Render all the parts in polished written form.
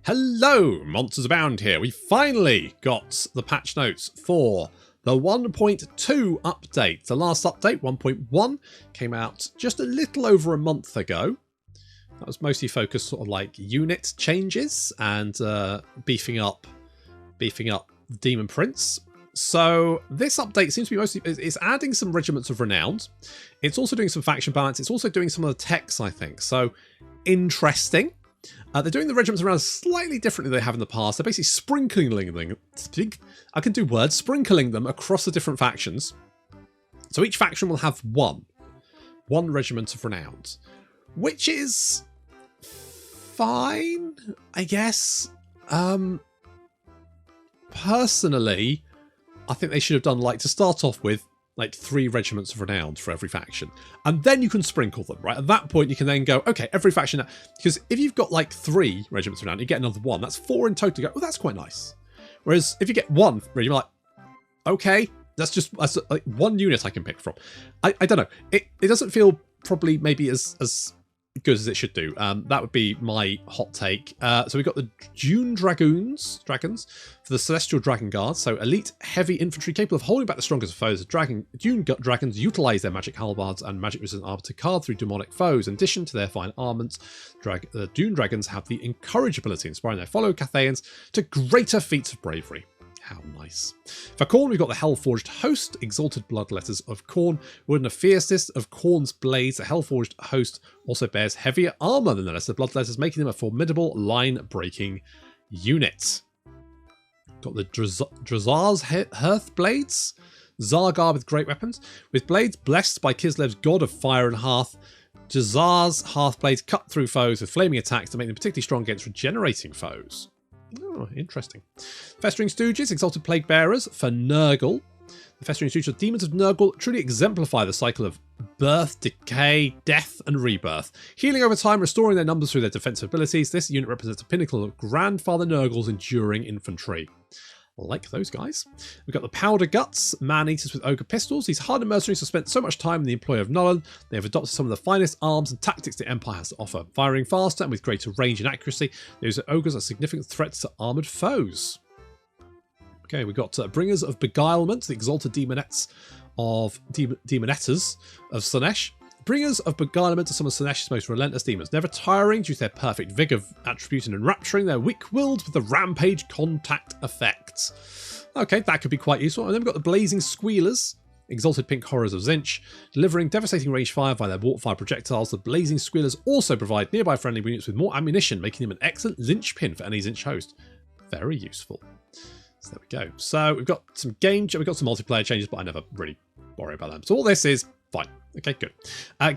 Hello, Monsters Abound here. We finally got the patch notes for the 1.2 update. The last update, 1.1, came out just a little over a month ago. That was mostly focused sort of like unit changes and beefing up Demon Prince. So this update seems to be mostly, it's adding some Regiments of Renown. It's also doing some faction balance. It's also doing some of the techs, I think. So interesting. They're doing the Regiments of Renown slightly differently than they have in the past. They're basically sprinkling them across the different factions. So each faction will have one Regiment of Renown, which is fine, I guess. Personally, I think they should have done, like, to start off with, like 3 Regiments of Renown for every faction. And then you can sprinkle them, right? At that point, you can then go, okay, every faction... Because if you've got like 3 Regiments of Renown, you get another 1. That's 4 in total. You go, oh, that's quite nice. Whereas if you get 1, you're like, okay, that's like 1 unit I can pick from. I don't know. It doesn't feel probably maybe as good as it should do. That would be my hot take. So we've got the Dune Dragons for the Celestial Dragon Guards. So elite heavy infantry capable of holding back the strongest of foes. Dune Dragons utilize their magic halberds and magic resistant armor to card through demonic foes. In addition to their fine armaments, the Dune Dragons have the encourage ability, inspiring their fellow Cathayans to greater feats of bravery. How nice. For Khorne, we've got the Hellforged Host, Exalted Bloodletters of Khorne. Within the fiercest of Khorne's blades, the Hellforged Host also bears heavier armor than the rest of the Bloodletters, making them a formidable line-breaking unit. Got the Drazar's Hearth Blades, Zargar with great weapons. With blades blessed by Kislev's god of fire and hearth, Drazar's Hearth Blades cut through foes with flaming attacks to make them particularly strong against regenerating foes. Oh, interesting. Festering Stooges, Exalted Plague Bearers for Nurgle. The Festering Stooges of Demons of Nurgle truly exemplify the cycle of birth, decay, death, and rebirth. Healing over time, restoring their numbers through their defensive abilities, this unit represents a pinnacle of Grandfather Nurgle's enduring infantry. Like those guys. We've got the Powder Guts, Man-Eaters with Ogre Pistols. These hardened mercenaries have spent so much time in the employ of Nullen, they have adopted some of the finest arms and tactics the Empire has to offer. Firing faster and with greater range and accuracy, those ogres are significant threats to armoured foes. Okay, we've got Bringers of Beguilement, the Exalted Demonetters of Slaanesh. Bringers of Beguilement are some of Slaanesh's most relentless demons, never tiring due to their perfect vigour attribute and enrapturing, they're weak-willed with the rampage contact effect. Okay, that could be quite useful. And then we've got the Blazing Squealers, Exalted Pink Horrors of Tzeentch. Delivering devastating range fire via their warp fire projectiles, the Blazing Squealers also provide nearby friendly units with more ammunition, making them an excellent linchpin for any Tzeentch host. Very useful. So there we go. So we've got some multiplayer changes, but I never really worry about them. So all this is fine. Okay, good.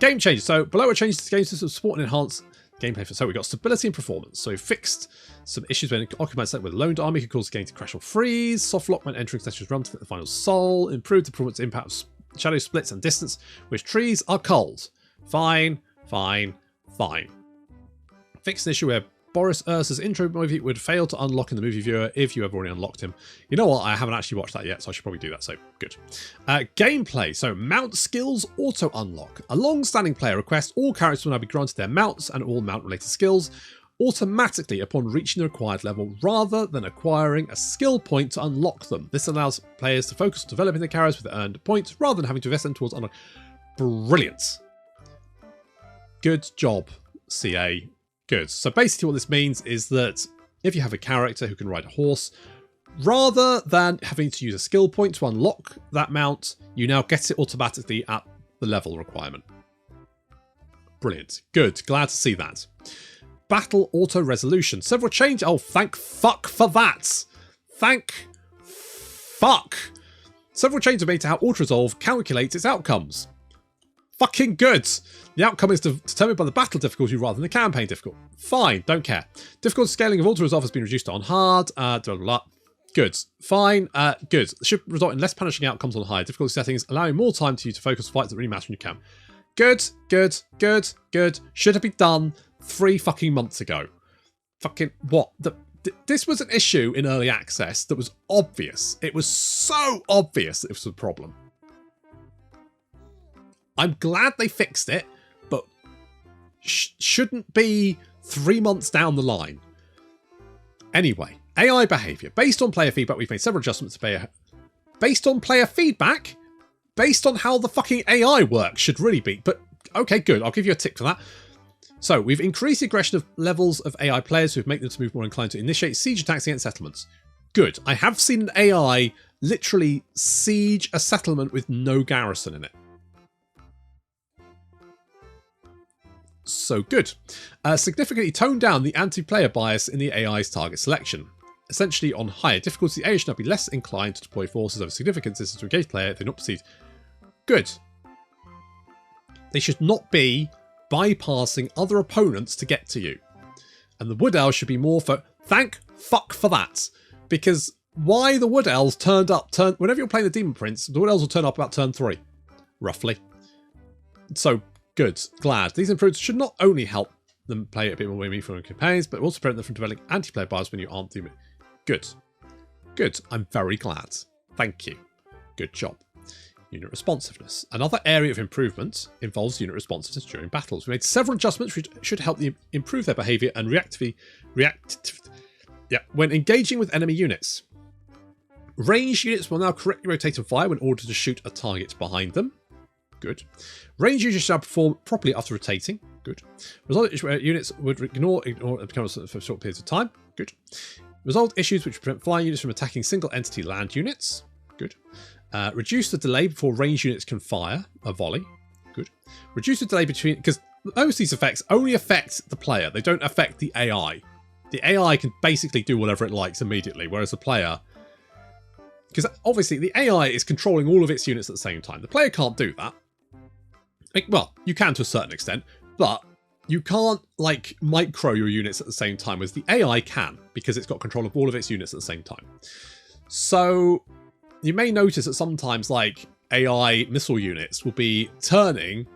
Game changes. So below are changes to the game system to support and enhance gameplay. So we've got stability and performance. So we fixed some issues when occupied set with loaned army could cause the game to crash or freeze. Soft lock when entering Slaanesh run to get the final soul. Improved the performance impact of shadow splits and distance, which trees are cold. Fine. Fixed an issue where Boris Ursa's intro movie would fail to unlock in the movie viewer if you have already unlocked him. You know what? I haven't actually watched that yet, so I should probably do that, so good. Gameplay. So mount skills auto unlock. A long-standing player request, all characters will now be granted their mounts and all mount-related skills automatically upon reaching the required level rather than acquiring a skill point to unlock them. This allows players to focus on developing their characters with earned points rather than having to invest them towards unlock. Brilliant. Good job, CA. Good. So basically what this means is that if you have a character who can ride a horse, rather than having to use a skill point to unlock that mount, you now get it automatically at the level requirement. Brilliant. Good. Glad to see that. Battle auto resolution. Several changes. Oh, thank fuck for that. Thank fuck. Several changes are made to how auto resolve calculates its outcomes. Fucking good. The outcome is determined by the battle difficulty rather than the campaign difficulty. Fine, don't care. Difficulty scaling of auto resolve has been reduced to on hard. Good. Fine. Good. Should result in less punishing outcomes on higher difficulty settings, allowing more time to you to focus on fights that really matter when you can. Good. Should have been done 3 fucking months ago. Fucking what? This was an issue in early access that was obvious. It was so obvious that it was a problem. I'm glad they fixed it, but shouldn't be 3 months down the line. Anyway, AI behaviour. Based on player feedback, we've made several adjustments to player... Based on player feedback? Based on how the fucking AI works should really be. But, okay, good. I'll give you a tick for that. So, we've increased the aggression of levels of AI players who've made them to move more inclined to initiate siege attacks against settlements. Good. I have seen an AI literally siege a settlement with no garrison in it. So good. Significantly toned down the anti-player bias in the AI's target selection. Essentially, on higher difficulty, the AI should now be less inclined to deploy forces over significant distance to engage player if they not proceed. Good. They should not be bypassing other opponents to get to you. And the Wood Elves should be more for... Thank fuck for that. Because why the Wood Elves turned up... Whenever you're playing the Demon Prince, the Wood Elves will turn up about turn 3. Roughly. So... Good. Glad. These improvements should not only help them play a bit more meaningful in campaigns, but also prevent them from developing anti-player bias when you aren't doing it. Good. Good. I'm very glad. Thank you. Good job. Unit responsiveness. Another area of improvement involves unit responsiveness during battles. We made several adjustments which should help them improve their behaviour and when engaging with enemy units. Ranged units will now correctly rotate and fire when ordered to shoot a target behind them. Good. Range users shall perform properly after rotating. Good. Result units would ignore and become for short periods of time. Good. Resolve issues which prevent flying units from attacking single entity land units. Good. Reduce the delay before range units can fire a volley. Good. Reduce the delay between... Because most of these effects only affect the player. They don't affect the AI. The AI can basically do whatever it likes immediately, whereas the player... Because obviously the AI is controlling all of its units at the same time. The player can't do that. Well, you can to a certain extent, but you can't, like, micro your units at the same time, as the AI can, because it's got control of all of its units at the same time. So, you may notice that sometimes, like, AI missile units will be turning,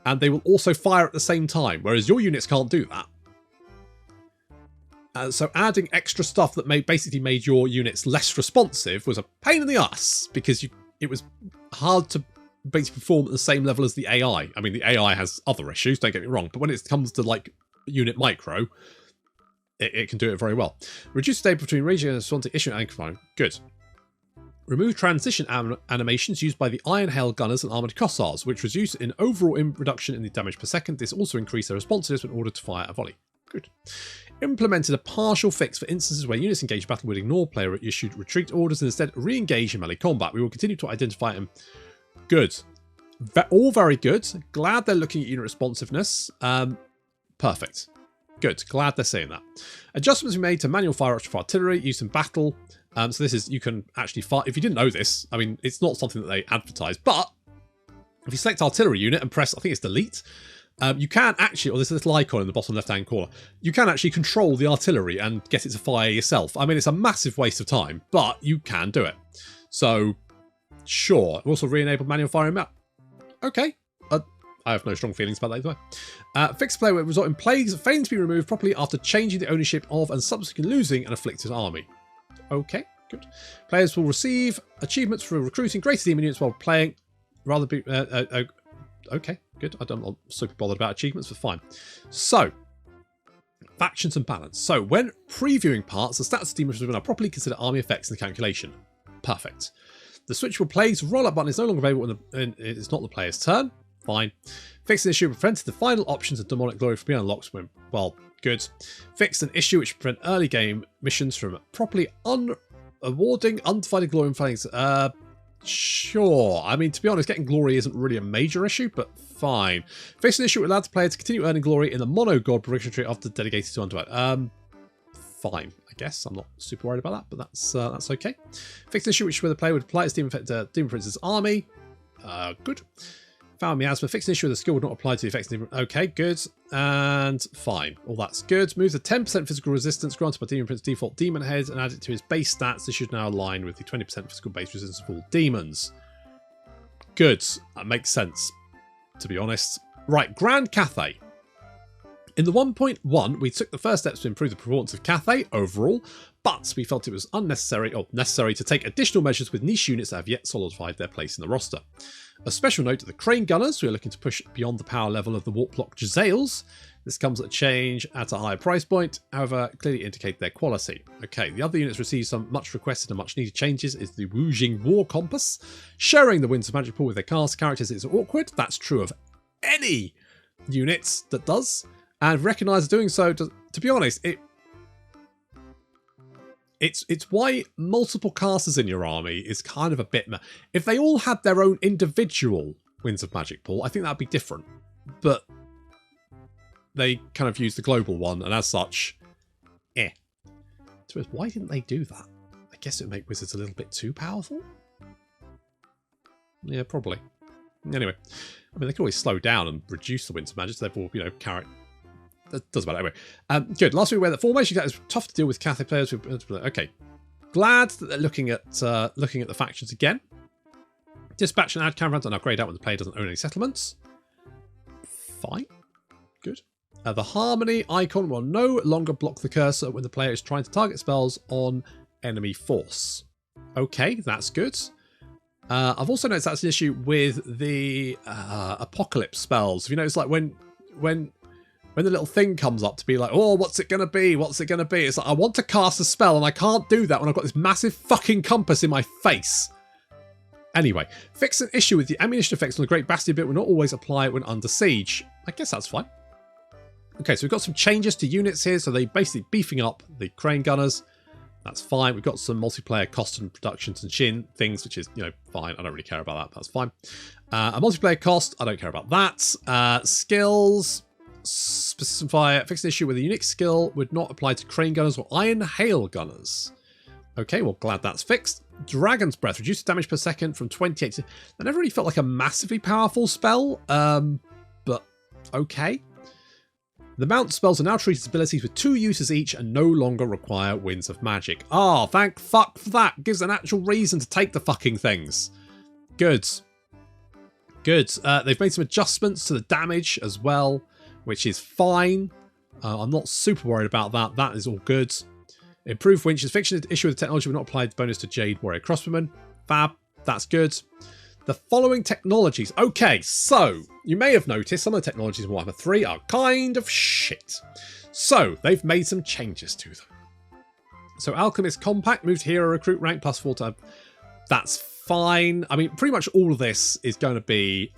and they will also fire at the same time, whereas your units can't do that. So adding extra stuff that basically made your units less responsive was a pain in the ass, because it was hard to basically perform at the same level as the AI. I mean, the AI has other issues, don't get me wrong, but when it comes to, like, unit micro, it can do it very well. Reduce the delay between raging and responsive issue and anchoring. Good. Remove transition animations used by the Iron Hail Gunners and Armoured Cossars, which was used in overall reduction in the damage per second. This also increased their responsiveness in order to fire a volley. Good. Implemented a partial fix for instances where units engaged battle would ignore player-issued retreat orders and instead re-engage in melee combat. We will continue to identify them. Good. All very good. Glad they're looking at unit responsiveness. Perfect. Good. Glad they're saying that. Adjustments we made to manual fire option for artillery used in battle. So this is, you can actually fire, if you didn't know this, I mean, it's not something that they advertise, but if you select artillery unit and press, I think it's delete, you can actually, or there's a little icon in the bottom left-hand corner, you can actually control the artillery and get it to fire yourself. I mean, it's a massive waste of time, but you can do it. So, sure. Also re-enabled manual firing map. Okay. I have no strong feelings about that either way. Fixed player will result in plagues failing to be removed properly after changing the ownership of and subsequently losing an afflicted army. Okay, good. Players will receive achievements for recruiting greater demon units while playing. Rather be... okay, good. I'm not super bothered about achievements, but fine. So, factions and balance. So, when previewing parts, the stats of demons will now properly consider army effects in the calculation. Perfect. The switchable plagues roll-up button is no longer available when it's not the player's turn. Fine. Fixed an issue prevented the final options of demonic glory from being unlocked when, well, good. Fixed an issue which prevent early game missions from properly awarding undivided glory and findings. Sure. I mean, to be honest, getting glory isn't really a major issue, but fine. Fixed an issue which allowed the player to continue earning glory in the mono god progression tree after dedicated to undivided. Fine, I guess. I'm not super worried about that, but that's okay. Fixed an issue which where the player would apply its Demon Prince's army. Good. Found miasma. Fixed an issue where the skill would not apply to the effects. Okay, good. And fine. All that's good. Moves the 10% physical resistance granted by Demon Prince's default demon head and add it to his base stats. This should now align with the 20% physical base resistance of all demons. Good. That makes sense, to be honest. Right, Grand Cathay. In the 1.1, we took the first steps to improve the performance of Cathay overall, but we felt it was unnecessary or necessary to take additional measures with niche units that have yet solidified their place in the roster. A special note to the Crane Gunners, who are looking to push beyond the power level of the Warplock Giselles. This comes at a change at a higher price point, however, clearly indicate their quality. Okay, the other units receive some much requested and much needed changes is the Wujing War Compass. Sharing the Winds of Magic pool with their cast characters is awkward. That's true of any units that does. And recognise doing so, to be honest, it's why multiple casters in your army is kind of a bit... If they all had their own individual Winds of Magic pool, I think that'd be different. But they kind of use the global one, and as such, So why didn't they do that? I guess it would make wizards a little bit too powerful? Yeah, probably. Anyway, I mean, they could always slow down and reduce the Winds of Magic, so therefore, you know, carrot... That doesn't matter. Anyway, good. Last week we read that formation is tough to deal with Cathay players. Okay, glad that they're looking at the factions again. Dispatch and add caravans and upgrade out when the player doesn't own any settlements. Fine, good. The harmony icon will no longer block the cursor when the player is trying to target spells on enemy force. Okay, that's good. I've also noticed that's an issue with the apocalypse spells. If you notice, like when the little thing comes up to be like, oh, what's it going to be? What's it going to be? It's like, I want to cast a spell and I can't do that when I've got this massive fucking compass in my face. Anyway, fix an issue with the ammunition effects on the Great Bastion bit will not always apply when under siege. I guess that's fine. Okay, so we've got some changes to units here. So they're basically beefing up the crane gunners. That's fine. We've got some multiplayer cost and productions and shin things, which is, you know, fine. I don't really care about that. That's fine. A multiplayer cost, I don't care about that. Skills... Specify fix an issue with a unique skill would not apply to crane gunners or iron hail gunners. Okay, well, glad that's fixed. Dragon's Breath reduces damage per second from 28 to... That never really felt like a massively powerful spell, but okay. The mount spells are now treated as abilities with 2 uses each and no longer require Winds of Magic. Ah, thank fuck for that. Gives an actual reason to take the fucking things. Good. Good. They've made some adjustments to the damage as well, which is fine. I'm not super worried about that. That is all good. Improved winches. Fiction issue with the technology will not apply the bonus to Jade Warrior Crossbowmen. Fab. That's good. The following technologies. Okay, so you may have noticed some of the technologies in Warhammer 3 are kind of shit. So they've made some changes to them. So Alchemist Compact moved hero recruit rank +4 to... That's fine. I mean, pretty much all of this is going to be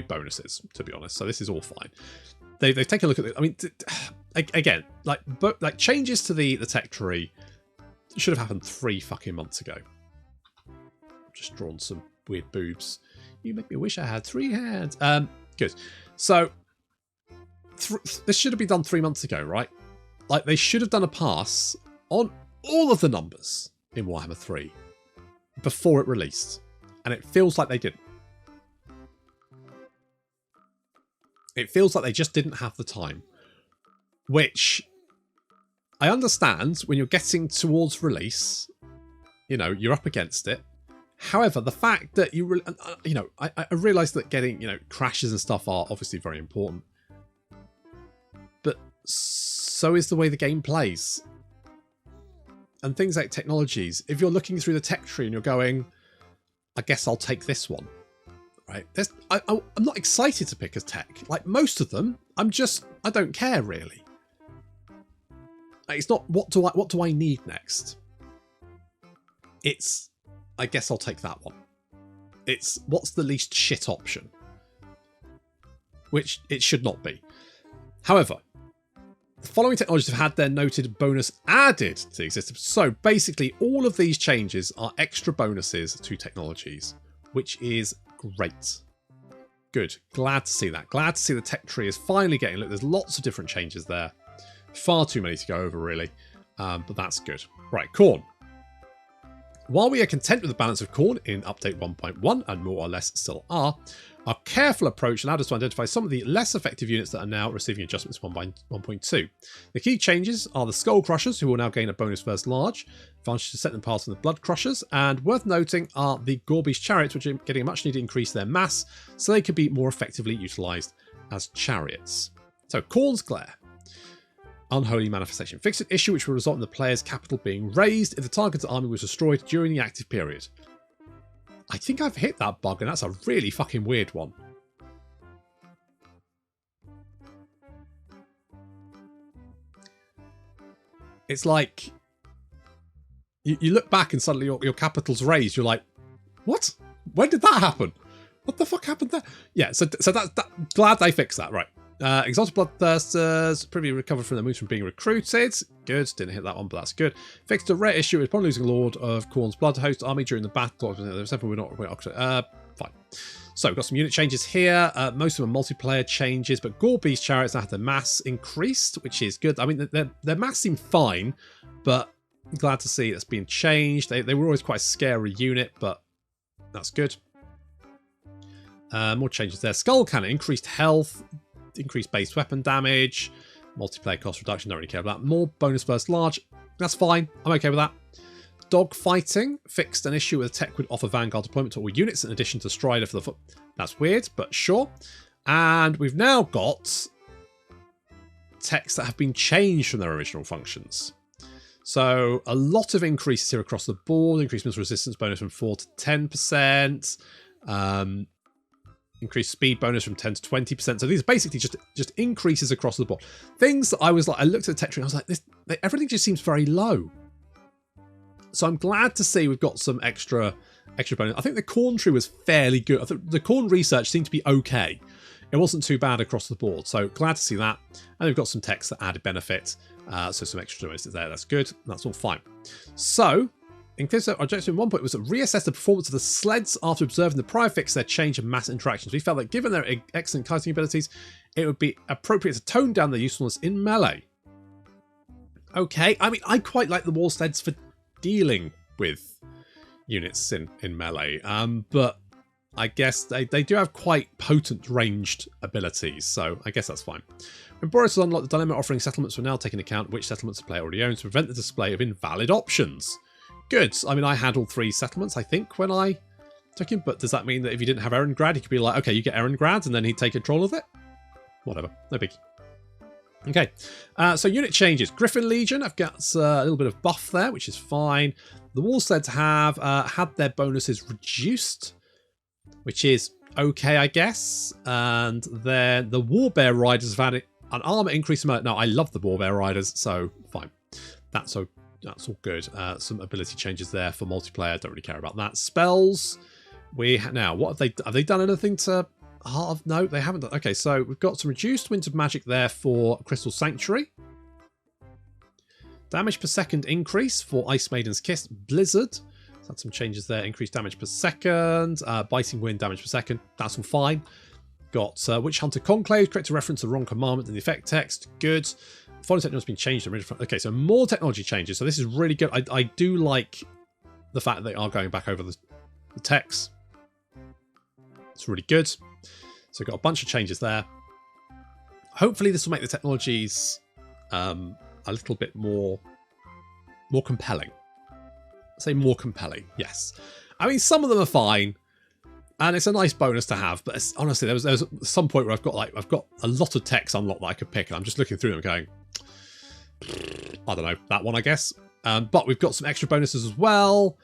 bonuses, to be honest. So this is all fine. They've taken a look at it. I mean, again, like changes to the tech tree should have happened 3 fucking months ago. Just drawn some weird boobs. You make me wish I had 3 hands. Good. So this should have been done 3 months ago, right? Like they should have done a pass on all of the numbers in Warhammer 3 before it released, and it feels like they didn't. It feels like they just didn't have the time, which I understand when you're getting towards release, you know, you're up against it. However, the fact that I realise that getting, crashes and stuff are obviously very important, but so is the way the game plays. And things like technologies, if you're looking through the tech tree and you're going, I guess I'll take this one. Right, I'm not excited to pick a tech. Like most of them, I don't care really. It's not what do I need next. It's, I guess I'll take that one. It's what's the least shit option, which it should not be. However, the following technologies have had their noted bonus added to the existence. So basically, all of these changes are extra bonuses to technologies, which is great. Good. Glad to see that. Glad to see the tech tree is finally getting... Look, there's lots of different changes there. Far too many to go over, really. But that's good. Right, Khorne. While we are content with the balance of Khorne in update 1.1, and more or less still are, our careful approach allowed us to identify some of the less effective units that are now receiving adjustments 1.2. The key changes are the Skull Crushers, who will now gain a bonus first large, advantage to set them past from the Blood Crushers, and worth noting are the Gorbish Chariots, which are getting a much needed increase their mass, so they could be more effectively utilised as chariots. So, Khorne's Glare. Unholy Manifestation. Fix an issue which will result in the player's capital being raised if the target's army was destroyed during the active period. I think I've hit that bug, and that's a really fucking weird one. it's like you look back and suddenly your capital's raised. You're like, what? When did that happen? What the fuck happened there? Yeah, so that's glad they fixed that, right. Exalted Bloodthirsters, previously recovered from their moves from being recruited. Good, didn't hit that one, but that's good. Fixed a rare issue upon losing Lord of Khorne's Blood Host army during the battle. We're not fine. So we've got some unit changes here. Most of them are multiplayer changes, but Gore Beast Chariots now have their mass increased, which is good. I mean, their mass seem fine, but I'm glad to see that's been changed. They were always quite a scary unit, but that's good. More changes there. Skull Cannon, increased health, increased base weapon damage, multiplayer cost reduction, don't really care about that. More bonus versus large, that's fine. I'm okay with that. Dog fighting, fixed an issue with tech would offer Vanguard deployment to all units in addition to Strider for the foot. That's weird, but sure. And we've now got techs that have been changed from their original functions. So a lot of increases here across the board. Increased missile resistance bonus from 4 to 10%. Increased speed bonus from 10 to 20%. So these are basically just increases across the board. Things that I was like, I looked at the tech tree and I was like, everything just seems very low. So I'm glad to see we've got some extra bonus. I think the Khorne tree was fairly good. I think the Khorne research seemed to be okay. It wasn't too bad across the board. So glad to see that. And we've got some techs that added benefit. So some extra bonuses there. That's good. That's all fine. So in case our objective at one point was to reassess the performance of the sleds after observing the prior fix their change in mass interactions. We felt that given their excellent kiting abilities, it would be appropriate to tone down their usefulness in melee. Okay, I mean, I quite like the wall sleds for dealing with units in melee, but I guess they do have quite potent ranged abilities, so I guess that's fine. When Boris has unlocked the dilemma, offering settlements will now take into account which settlements the player already owns to prevent the display of invalid options. Good. I mean, I had all 3 settlements, I think, when I took him, but does that mean that if you didn't have Erengrad, you could be like, okay, you get Erengrad, and then he'd take control of it? Whatever. No biggie. Okay, so unit changes. Griffin Legion, I've got a little bit of buff there, which is fine. The Wall Sleds have had their bonuses reduced, which is okay, I guess. And then the Warbear Riders have had an armor increase. No, I love the Warbear Riders, so fine. That's all good. Some ability changes there for multiplayer. Don't really care about that. Spells. Now, what have they done anything to Heart of... No, they haven't done... Okay, so we've got some reduced winter magic there for Crystal Sanctuary. Damage per second increase for Ice Maiden's Kiss. Blizzard. Had some changes there. Increased damage per second. Biting Wind damage per second. That's all fine. Got Witch Hunter Conclave. Correct to reference the wrong commandment in the effect text. Good. Following technology has been changed. Okay, so more technology changes. So this is really good. I do like the fact that they are going back over the text. It's really good. So we've got a bunch of changes there. Hopefully this will make the technologies a little bit more compelling. I'll say more compelling, yes. I mean, some of them are fine, and it's a nice bonus to have. But honestly, there was some point where I've got a lot of text unlocked that I could pick, and I'm just looking through them going, I don't know, that one, I guess. But we've got some extra bonuses as well.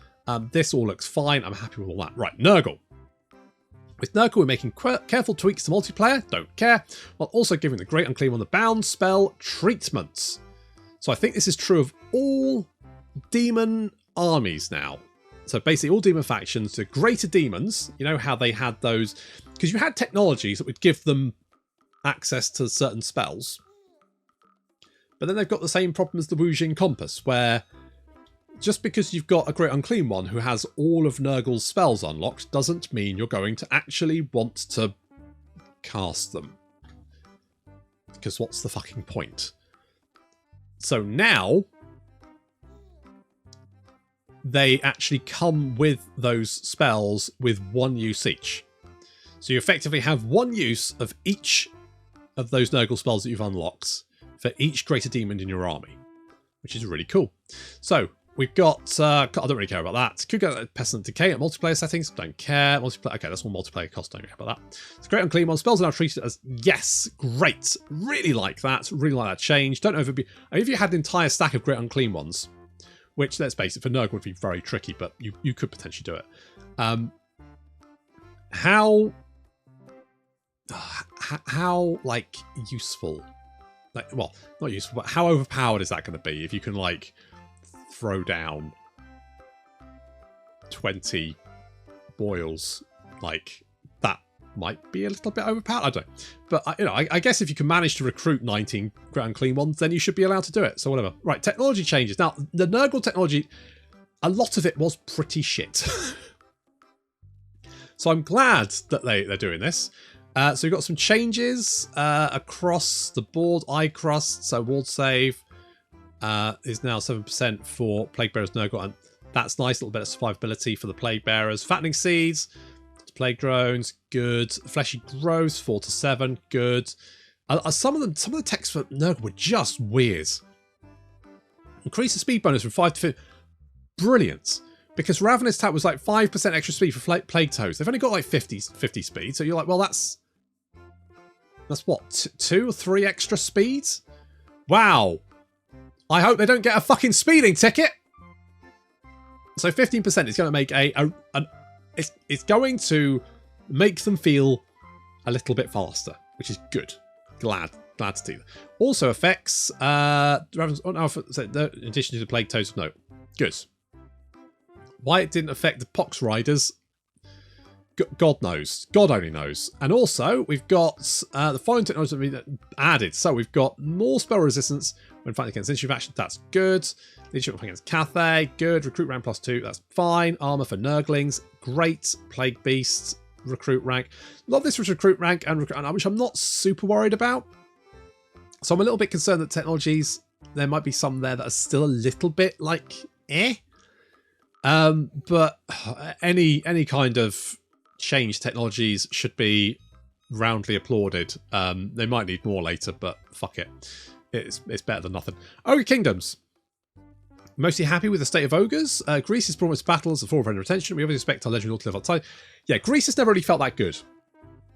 This all looks fine. I'm happy with all that. Right, Nurgle. With Nurgle, we're making careful tweaks to multiplayer, don't care, while also giving the Great Unclean One the Bound spell treatment. So I think this is true of all demon armies now. So basically all demon factions, the greater demons, you know how they had those, because you had technologies that would give them access to certain spells. But then they've got the same problem as the Wujing Compass, where just because you've got a Great Unclean One who has all of Nurgle's spells unlocked doesn't mean you're going to actually want to cast them. Because what's the fucking point? So now they actually come with those spells with 1 use each. So you effectively have 1 use of each of those Nurgle spells that you've unlocked for each greater demon in your army, which is really cool. So we've got, I don't really care about that. Could go Pestilent Decay at multiplayer settings, don't care. Multiplayer, okay, that's more multiplayer cost, don't care about that. It's Great Unclean One. Spells are now treated as, yes, great. Really like that, really like that change. Don't overbe. If you had an entire stack of Great Unclean Ones, which, let's face it, for Nurgle would be very tricky, but you could potentially do it. How like useful like, well, not useful, but how overpowered is that going to be if you can, like, throw down 20 boils? Like, that might be a little bit overpowered. I don't know. But, you know, I guess if you can manage to recruit 19 ground clean ones, then you should be allowed to do it. So whatever. Right, technology changes. Now, the Nurgle technology, a lot of it was pretty shit. So I'm glad that they're doing this. So we've got some changes across the board. Eye crust, so ward save is now 7% for Plague Bearers Nurgle, and that's nice. A little bit of survivability for the Plague Bearers. Fattening seeds, Plague drones, good. Fleshy growth, 4 to 7, good. Some of the texts for Nurgle were just weird. Increase the speed bonus from 5 to 50. Brilliant. Because Ravenous Tap was like 5% extra speed for Plague Toads. They've only got like 50 speed. So you're like, well, that's what, 2 or 3 extra speeds? Wow. I hope they don't get a fucking speeding ticket. So 15% is going to make it's going to make them feel a little bit faster, which is good. Glad to see that. Also affects Ravenous, in addition to the Plague Toads, no. Good. Why it didn't affect the Pox Riders, God knows. God only knows. And also, we've got the following technology that have been added. So we've got more spell resistance when fighting against initiative action. That's good. Leadership against Cathay. Good. Recruit rank +2. That's fine. Armor for Nurglings. Great. Plague Beast. Recruit rank. A lot of this was recruit rank, and which I'm not super worried about. So I'm a little bit concerned that technologies, there might be some there that are still a little bit like, eh. But any kind of change technologies should be roundly applauded. They might need more later, but fuck it. It's better than nothing. Ogre Kingdoms. Mostly happy with the state of ogres. Greece has promised battles and 4 of retention. We obviously expect our legendary to live outside. Yeah, Greece has never really felt that good,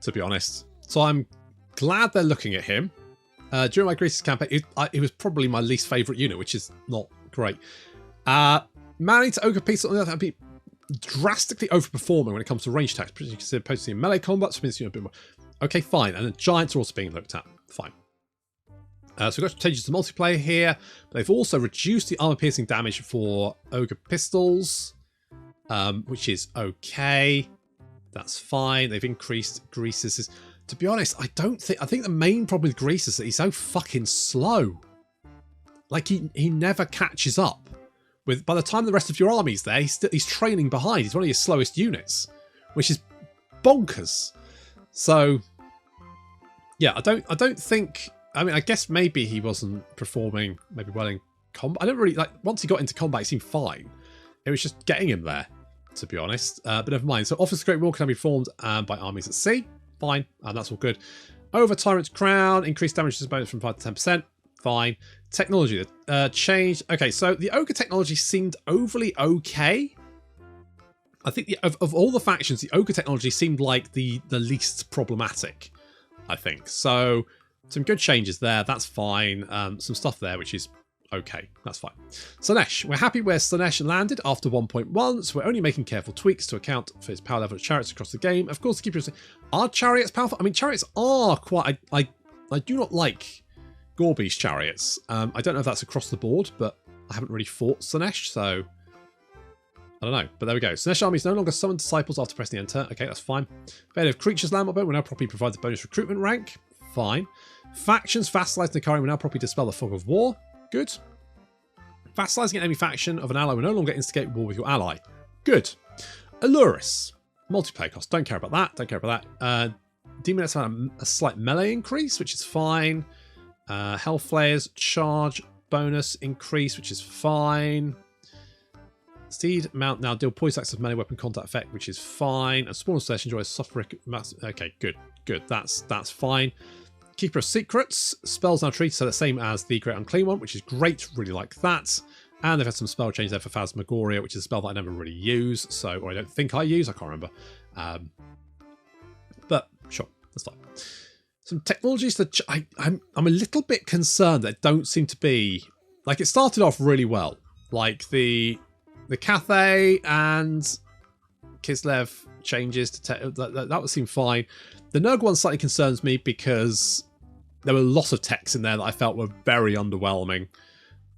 to be honest. So I'm glad they're looking at him. During my Greece's campaign, it was probably my least favourite unit, which is not great. Manning to Ogre Peace, on the other hand, be drastically overperforming when it comes to range attacks, particularly opposed to melee combat, so means a bit more. Okay, fine. And the giants are also being looked at. Fine. So we've got changes to multiplayer here, but they've also reduced the armor-piercing damage for Ogre Pistols, which is okay. That's fine. They've increased Grease's. To be honest, I think the main problem with Grease is that he's so fucking slow. Like, he never catches up. By the time the rest of your army's there, he's trailing behind. He's one of your slowest units, which is bonkers. So, yeah, I don't think. I mean, I guess maybe he wasn't performing maybe well in combat. I don't really like. Once he got into combat, he seemed fine. It was just getting him there, to be honest. But never mind. So, Officer's Great War can be formed by armies at sea. Fine, that's all good. Over Tyrant's Crown, increased damage bonus from 5 to 10%. Fine. Technology changed. Okay, so the Ogre technology seemed overly okay. I think of all the factions, the Ogre technology seemed like the least problematic, I think. So some good changes there. That's fine. Some stuff there, which is okay. That's fine. Slaanesh. We're happy where Slaanesh landed after 1.1, so we're only making careful tweaks to account for his power level of chariots across the game. Of course, are chariots powerful? I mean, chariots are quite... I do not like Gorby's chariots. I don't know if that's across the board, but I haven't really fought Slaanesh, so I don't know. But there we go. Slaanesh armies no longer summon disciples after pressing enter. Okay, that's fine. Bed of Creatures Landmark Boat will now properly provide the bonus recruitment rank. Fine. Factions vassalize Nikari will now properly dispel the fog of war. Good. Vassalizing an enemy faction of an ally will no longer instigate war with your ally. Good. Alluris. Multiplayer cost. Don't care about that. Don't care about that. Demon had a slight melee increase, which is fine. Hellflayers charge bonus increase, which is fine. Steed mount now deal poison attacks of melee weapon contact effect, which is fine. And Spawn Slash enjoys suffer. Okay, good. That's fine. Keeper of Secrets. Spells now treated so the same as the Great Unclean one, which is great. Really like that. And they've had some spell change there for Phasmagoria, which is a spell that I never really use. So, or I don't think I use. I can't remember. But sure, that's fine. Some technologies that I'm a little bit concerned that don't seem to be... Like, it started off really well. Like, the Cathay and Kislev changes to... that would seem fine. The Nurgle one slightly concerns me because there were lots of techs in there that I felt were very underwhelming.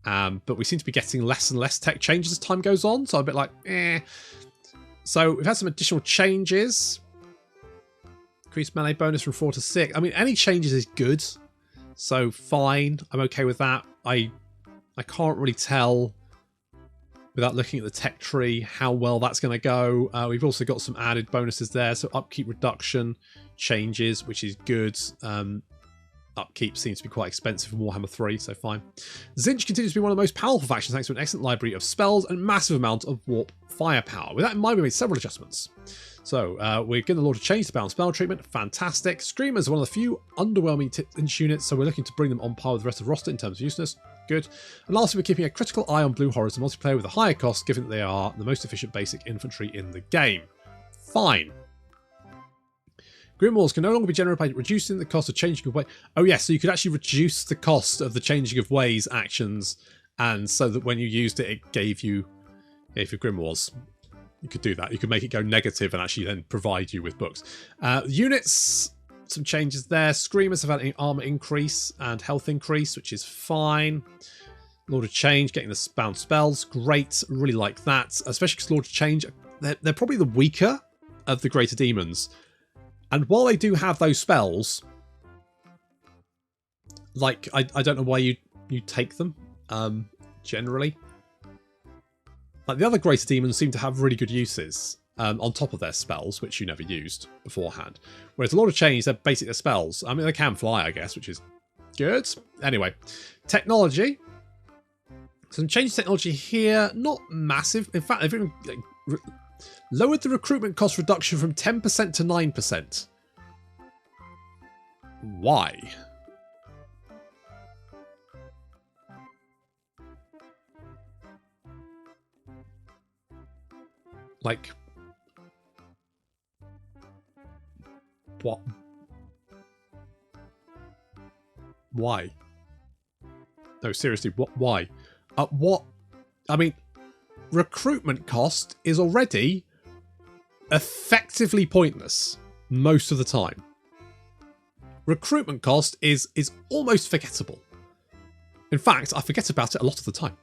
But we seem to be getting less and less tech changes as time goes on, so I'm a bit like, eh. So we've had some additional changes. Increased melee bonus from 4 to 6. I mean, any changes is good, so fine. I'm okay with that. I can't really tell without looking at the tech tree how well that's going to go. We've also got some added bonuses there, so upkeep reduction changes, which is good. Upkeep seems to be quite expensive in Warhammer 3, so fine. Tzeentch continues to be one of the most powerful factions thanks to an excellent library of spells and massive amount of warp firepower. With that in mind, we made several adjustments. So, we're getting the law to change the balance spell treatment. Fantastic. Screamers are one of the few underwhelming Tzeentch units, so we're looking to bring them on par with the rest of the roster in terms of useness. Good. And lastly, we're keeping a critical eye on Blue Horrors and multiplayer with a higher cost, given that they are the most efficient basic infantry in the game. Fine. Grimoires can no longer be generated by reducing the cost of changing of ways. Oh yes, so you could actually reduce the cost of the changing of ways actions, and so that when you used it, it gave you Grimoires. You could do that. You could make it go negative and actually then provide you with books. Units, some changes there. Screamers have had an armor increase and health increase, which is fine. Lord of Change, getting the bound spells, great. Really like that, especially because Lord of Change, they're probably the weaker of the greater demons. And while they do have those spells, like, I don't know why you take them, generally. Like, the other greater demons seem to have really good uses on top of their spells, which you never used beforehand. Whereas a lot of Change, they're basically their spells. I mean, they can fly, I guess, which is good. Anyway, technology. Some change technology here, not massive. In fact, they've even lowered the recruitment cost reduction from 10% to 9%. Why? Like, what? Why? No, seriously, what? Why? What? I mean, recruitment cost is already effectively pointless most of the time. Recruitment cost is almost forgettable. In fact, I forget about it a lot of the time.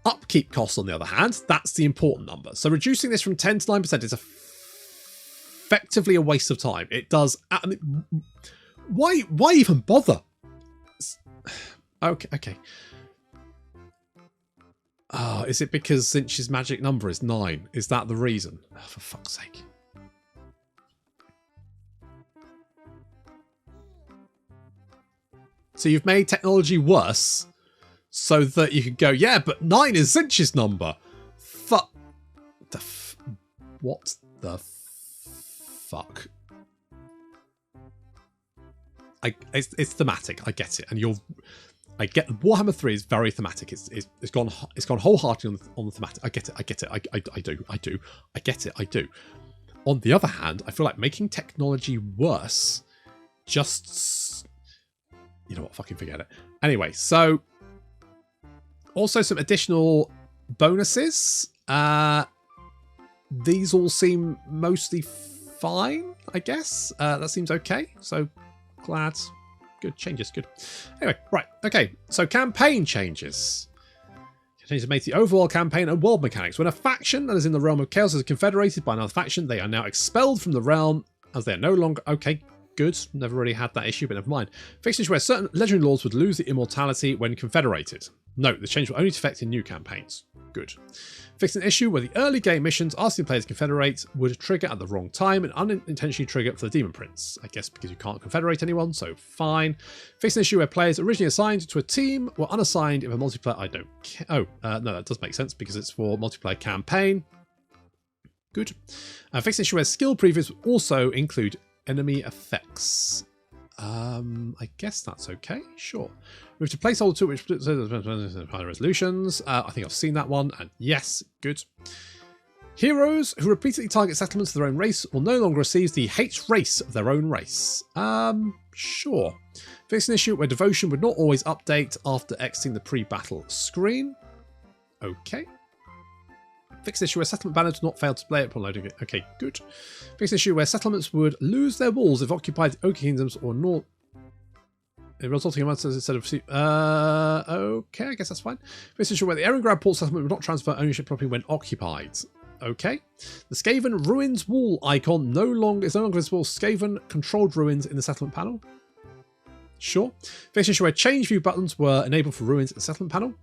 Upkeep cost, on the other hand, that's the important number. So reducing this from 10 to 9% is effectively a waste of time. It does... I mean, why even bother? Okay. Is it because Tzeentch's magic number is 9? Is that the reason? Oh, for fuck's sake. So you've made technology worse so that you could go, yeah, but 9 is Tzeentch's number. What the fuck? It's thematic. I get it, and I get Warhammer 3 is very thematic. It's gone wholeheartedly on the thematic. I get it. I do. I get it. I do. On the other hand, I feel like making technology worse just, you know what, fucking forget it. Anyway, so also some additional bonuses. These all seem mostly fine, I guess. That seems okay. So glad. Good changes, good. Anyway, right, okay. So campaign changes. Changes made to the overall campaign and world mechanics. When a faction that is in the realm of chaos is confederated by another faction, they are now expelled from the realm as they are no longer... Okay, good. Never really had that issue, but never mind. Fixed where certain legendary lords would lose the immortality when confederated. Note, the change will only affect in new campaigns. Good. Fixed an issue where the early game missions asking players to confederate would trigger at the wrong time and unintentionally trigger for the Demon Prince. I guess because you can't confederate anyone, so fine. Fixed an issue where players originally assigned to a team were unassigned if a multiplayer... I don't care. Oh, no, that does make sense because it's for multiplayer campaign. Good. Fixed an issue where skill previews also include enemy effects. I guess that's okay. Sure. Move to placeholder 2, which higher resolutions. I think I've seen that one, and yes, good. Heroes who repeatedly target settlements of their own race will no longer receive the hate race of their own race. Sure. Fix an issue where devotion would not always update after exiting the pre-battle screen. Okay. Fix an issue where settlement banners do not fail to display upon loading it. Okay, good. Fix an issue where settlements would lose their walls if occupied Ogre Kingdoms or It was talking about instead of okay, I guess that's fine. This is where the Erengrad port settlement will not transfer ownership property when occupied. Okay. The Skaven Ruins Wall icon is no longer visible. Skaven controlled ruins in the settlement panel. Sure. This is where change view buttons were enabled for ruins in the settlement panel.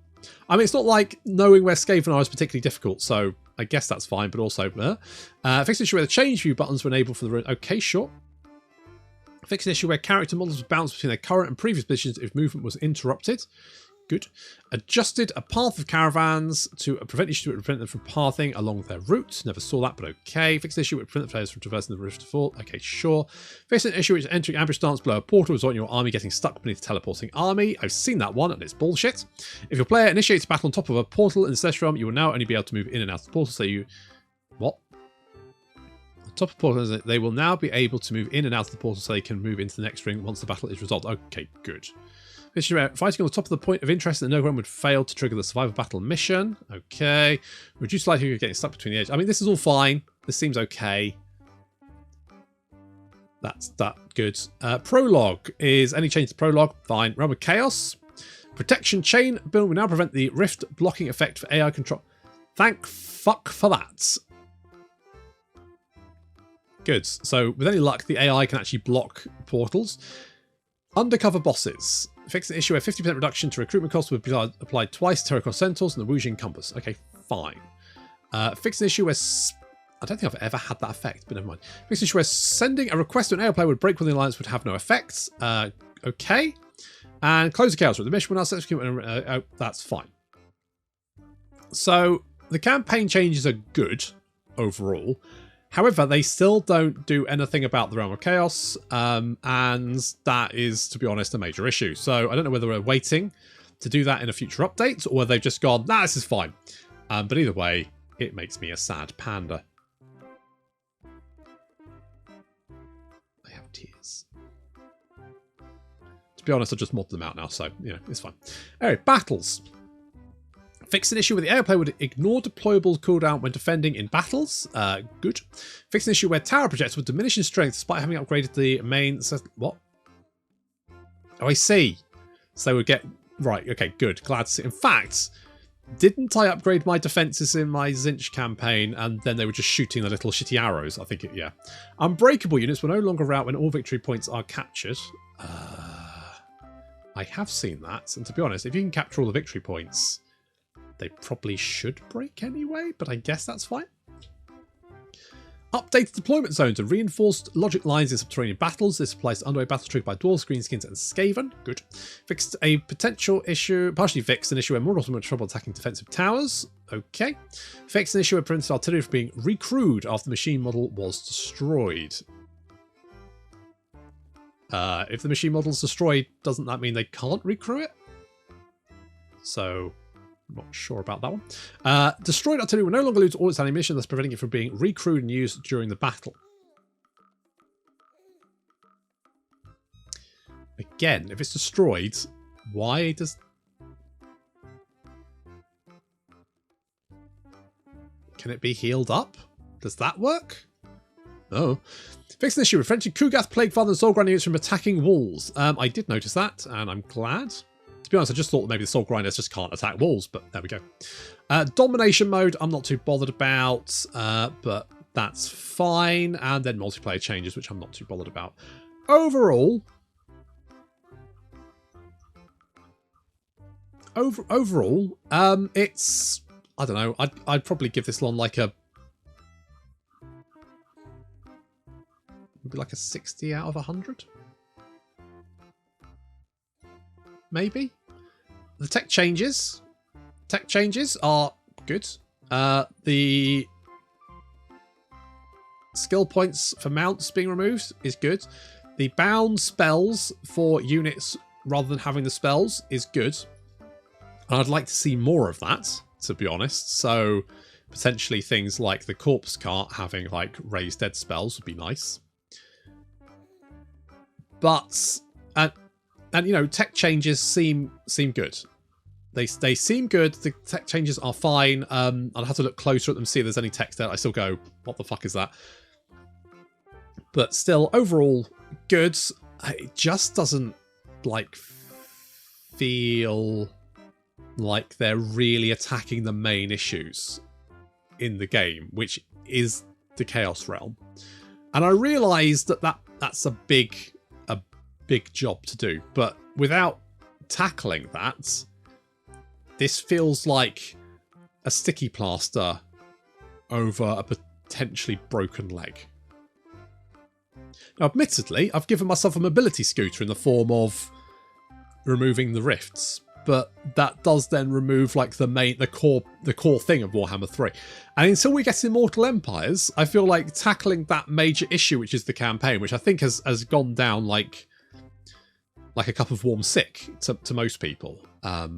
I mean, it's not like knowing where Skaven are is particularly difficult, so I guess that's fine, but also fix an issue where the change view buttons were enabled for the ruin. Okay, sure. Fix an issue where character models bounce between their current and previous positions if movement was interrupted. Good. Adjusted a path of caravans to prevent issues that would prevent them from pathing along their route. Never saw that, but okay. Fix an issue which prevent the players from traversing the rift to fall. Okay, sure. Fix an issue which is entering ambush stance below a portal resulting in your army getting stuck beneath a teleporting army. I've seen that one and it's bullshit. If your player initiates a battle on top of a portal in the Celestial Realm, you will now only be able to move in and out of the portal. So you... What? On top of the portal, they will now be able to move in and out of the portal so they can move into the next ring once the battle is resolved. Okay, good. Fighting on the top of the point of interest in the Nurgle would fail to trigger the survival battle mission. Okay. Reduce likelihood of getting stuck between the edge. I mean, this is all fine. This seems okay. That's that good. Prologue is any change to Prologue. Fine. Realm of Chaos. Protection Chain build will now prevent the rift blocking effect for AI control. Thank fuck for that. Good. So with any luck, the AI can actually block portals. Undercover bosses. Fix the issue where 50% reduction to recruitment costs would be applied twice to Terracross Centaurs and the Wujing Compass. Okay, fine. Fix an issue where... I don't think I've ever had that effect, but never mind. Fix an issue where sending a request to an AO player would break with the alliance would have no effects. Okay. And close the chaos room. The mission will now execute. That's fine. So the campaign changes are good overall. However, they still don't do anything about the Realm of Chaos, and that is, to be honest, a major issue. So I don't know whether we're waiting to do that in a future update, or whether they've just gone, nah, this is fine. But either way, it makes me a sad panda. I have tears. To be honest, I just modded them out now, so, you know, it's fine. Anyway, battles. Fix an issue where the AO player would ignore deployable cooldown when defending in battles. Good. Fix an issue where tower projects would diminish in strength despite having upgraded the main... What? Oh, I see. So they would get... Right, okay, good. Glad to see. In fact, didn't I upgrade my defences in my Tzeentch campaign and then they were just shooting the little shitty arrows? I think it... Yeah. Unbreakable units will no longer out when all victory points are captured. I have seen that. And to be honest, if you can capture all the victory points... They probably should break anyway, but I guess that's fine. Updated deployment zones and reinforced logic lines in subterranean battles. This applies to underway battles triggered by dwarves, greenskins, and Skaven. Good. Fixed a potential issue, partially fixed an issue where more often trouble attacking defensive towers. Okay. Fixed an issue where prevented artillery from being recrewed after the machine model was destroyed. If the machine model is destroyed, doesn't that mean they can't recrew it? So... Not sure about that one. Destroyed artillery will no longer lose all its ammunition, thus preventing it from being recrewed and used during the battle. Again, if it's destroyed, why does... Can it be healed up? Does that work? No. Fix an issue with French and Kugath, Plaguefather and Soul Grinder units from attacking walls. I did notice that, and I'm glad. To be honest, I just thought that maybe the Soul Grinders just can't attack walls, but there we go. Domination mode, I'm not too bothered about, but that's fine. And then multiplayer changes, which I'm not too bothered about. Overall, it's, I don't know, I'd probably give this one like a, maybe like a 60 out of 100. Maybe. The tech changes are good. The skill points for mounts being removed is good. The bound spells for units rather than having the spells is good. And I'd like to see more of that, to be honest. So potentially things like the corpse cart having like raised dead spells would be nice. But and you know, tech changes seem good. They seem good. The tech changes are fine. I'll have to look closer at them, see if there's any text there. I still go, what the fuck is that? But still, overall, good. It just doesn't like feel like they're really attacking the main issues in the game, which is the Chaos Realm. And I realise that's a big job to do, but without tackling that, this feels like a sticky plaster over a potentially broken leg. Now, admittedly, I've given myself a mobility scooter in the form of removing the rifts, but that does then remove like the core thing of Warhammer 3. And until we get Immortal Empires, I feel like tackling that major issue, which is the campaign, which I think has gone down like a cup of warm sick to most people. I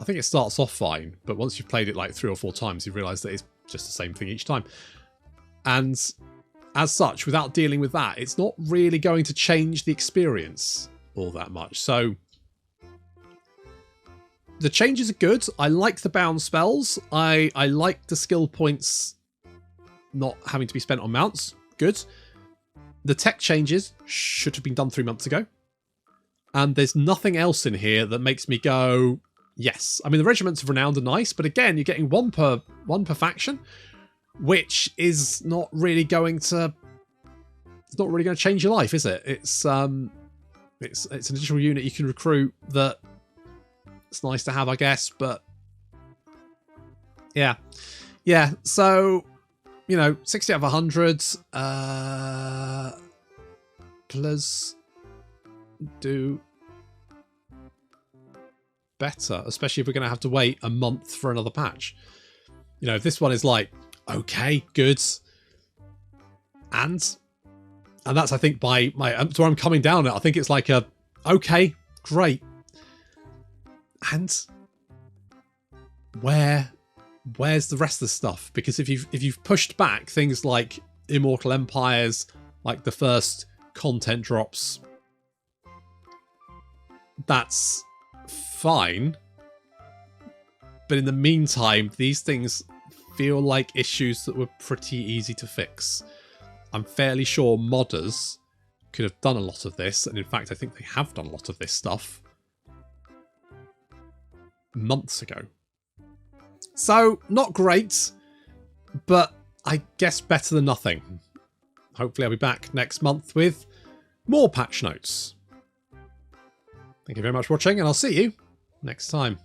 think it starts off fine, but once you've played it like 3 or 4 times, you realise that it's just the same thing each time. And as such, without dealing with that, it's not really going to change the experience all that much. So the changes are good. I like the bound spells. I like the skill points not having to be spent on mounts. Good. The tech changes should have been done 3 months ago. And there's nothing else in here that makes me go, yes. I mean, the Regiments of Renown are nice, but again, you're getting one per faction, which is not really going to change your life, is it? It's an additional unit you can recruit that it's nice to have, I guess, but yeah. So, 60 out of 100. Plus do better, especially if we're going to have to wait a month for another patch. If this one is like, okay, good, and that's, I think, by where I'm coming down at, I think it's like a, okay, great, and where's the rest of the stuff? Because if you've pushed back things like Immortal Empires, like the first content drops, that's fine, but in the meantime, these things feel like issues that were pretty easy to fix. I'm fairly sure modders could have done a lot of this, and in fact I think they have done a lot of this stuff months ago. So, not great, but I guess better than nothing. Hopefully I'll be back next month with more patch notes. Thank you very much for watching, and I'll see you next time.